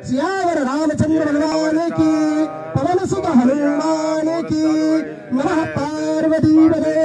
सियावर रामचंद्र भगवान की, पवन सुत हनुमान की। नमः पार्वती पते